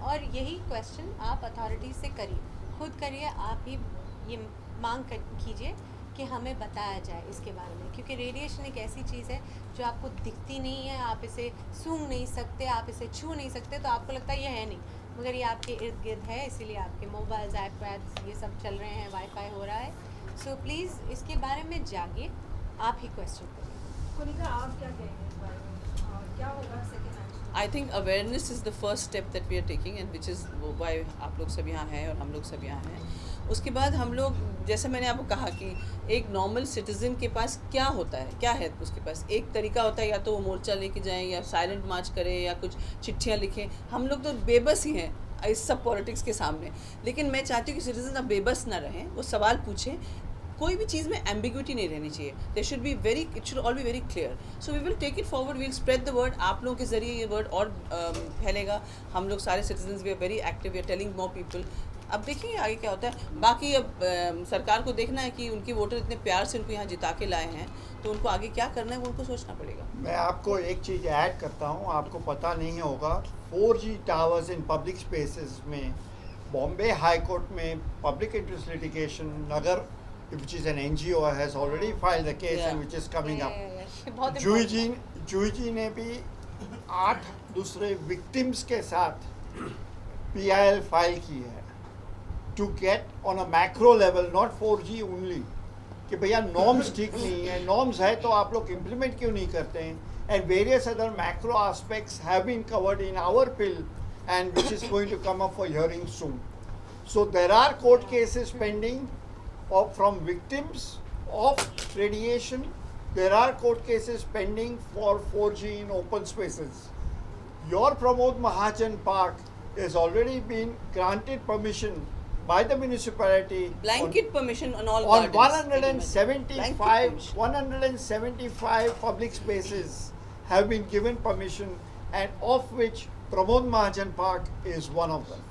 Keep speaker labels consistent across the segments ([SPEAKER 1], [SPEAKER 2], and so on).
[SPEAKER 1] और यही क्वेश्चन आप अथॉरिटी से करिए, खुद करिए, आप ही ये मांग कीजिए कि हमें बताया जाए इसके बारे में, क्योंकि रेडिएशन एक ऐसी चीज़ है जो आपको दिखती नहीं है, आप इसे सूंघ नहीं सकते, आप इसे छू नहीं सकते, तो आपको लगता है ये है नहीं, मगर ये आपके इर्द गिर्द है, इसीलिए आपके मोबाइल्स, आईपैड्स ये सब चल रहे हैं, वाईफाई हो रहा है। सो प्लीज़ इसके बारे में जागिए, आप ही क्वेश्चन करिए।
[SPEAKER 2] कुनिका, आप क्या कहेंगे इस बारे में, क्या होगा second action?
[SPEAKER 3] I think awareness is the first step that we are taking and which is why आप लोग सब यहाँ हैं और हम लोग सब यहाँ हैं। उसके बाद हम लोग, जैसे मैंने आपको कहा कि एक नॉर्मल सिटीज़न के पास क्या होता है, क्या है उसके पास एक तरीका होता है, या तो वो मोर्चा लेके जाएं या साइलेंट मार्च करें या कुछ चिट्ठियाँ लिखें। हम लोग तो बेबस ही हैं इस सब पॉलिटिक्स के सामने, लेकिन मैं चाहती हूँ कि सिटीजन अब बेबस ना रहें, वो सवाल पूछें। कोई भी चीज़ में एम्बिग्विटी नहीं रहनी चाहिए, they should be very, it should all be very clear. So we will take it forward, we'll spread the word, आप लोगों के ज़रिए ये वर्ड और फैलेगा। हम लोग सारे citizens we are very active, we are telling more people. अब देखिए आगे क्या होता है। बाकी अब सरकार को देखना है कि उनके वोटर इतने प्यार से उनको यहाँ जिता के लाए हैं, तो उनको आगे क्या करना है वो उनको सोचना पड़ेगा।
[SPEAKER 4] मैं आपको एक चीज़ ऐड करता हूँ, आपको पता नहीं होगा 4G towers in public spaces में बॉम्बे हाई कोर्ट में public interest litigation Nagar, which is an NGO, has already filed the case and which is coming up. जूही जी ने भी 8 दूसरे विक्टिम्स के साथ PIL फाइल की है to get on a macro level, not 4G only, कि भैया नॉर्म्स ठीक नहीं है, नॉर्म्स है तो आप लोग इम्प्लीमेंट क्यों नहीं करते हैं, and various other macro aspects have been covered in our bill and which is going to come up for hearing soon. So there are court cases pending from victims of radiation. There are court cases pending for 4G in open spaces. Your Pramod Mahajan Park has already been granted permission by the municipality.
[SPEAKER 3] Blanket permission on all
[SPEAKER 4] on
[SPEAKER 3] gardens.
[SPEAKER 4] 175 public spaces have been given permission, and of which Pramod Mahajan Park is one of them.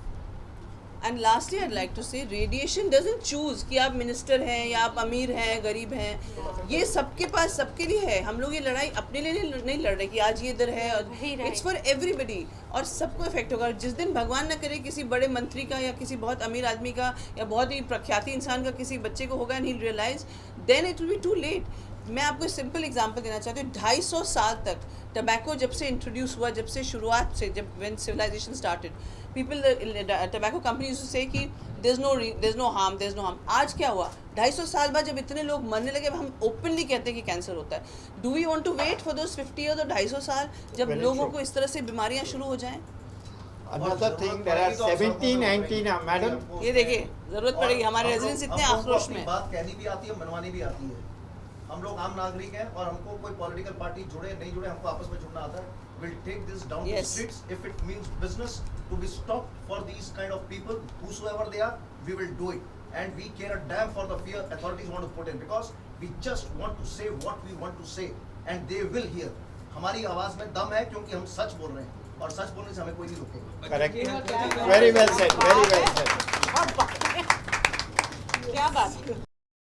[SPEAKER 3] And lastly I like to say radiation doesn't choose कि आप minister हैं या आप अमीर हैं गरीब हैं, ये सबके पास सबके लिए है। हम लोग ये लड़ाई अपने लिए नहीं लड़ रहे कि आज ये इधर है, और इट्स फॉर एवरीबडी, और सबको इफेक्ट होगा। जिस दिन भगवान न करे किसी बड़े मंत्री का या किसी बहुत अमीर आदमी का या बहुत ही प्रख्याति इंसान का किसी बच्चे को होगा and he realize, then it will be too late. मैं आपको सिंपल एग्जांपल देना चाहती हूँ। 250 साल तक टबैको जब से इंट्रोड्यूस हुआ, जब से शुरुआत से, जब when civilization started, people tobacco companies से कि देयर इज नो हार्म। आज क्या हुआ? 250 साल बाद जब इतने लोग मरने लगे, हम ओपनली कहते हैं कि कैंसर होता है। Do we want to wait for those 50 years और 250 साल जब लोगों को इस तरह से बीमारियां शुरू हो जाएं?
[SPEAKER 4] Another thing, there are 17 antenna, madam.
[SPEAKER 3] ये देखिए, जरूरत पड़ेगी, हमारे रेजिडेंट्स इतने आक्रोश में।
[SPEAKER 5] बात कहनी भी आती है, मनवानी भी आती है। हम लोग आम नागरिक हैं और हमको कोई पॉलिटिकल पार्टी जुड़े नहीं जुड़े, हमको आपस में जुड़ना आता है। We'll take this down to streets if it means business to be stopped for these kind of people, whosoever they are, we will do it. And we care a damn for the fear authorities want to put in, because we just want to say what we want to say and they will hear. हमारी आवाज में दम है क्योंकि हम सच बोल रहे हैं और सच बोलने से हमें कोई नहीं रोकेगा।
[SPEAKER 4] Correct. Very well said. Very well said.
[SPEAKER 1] क्या बात है।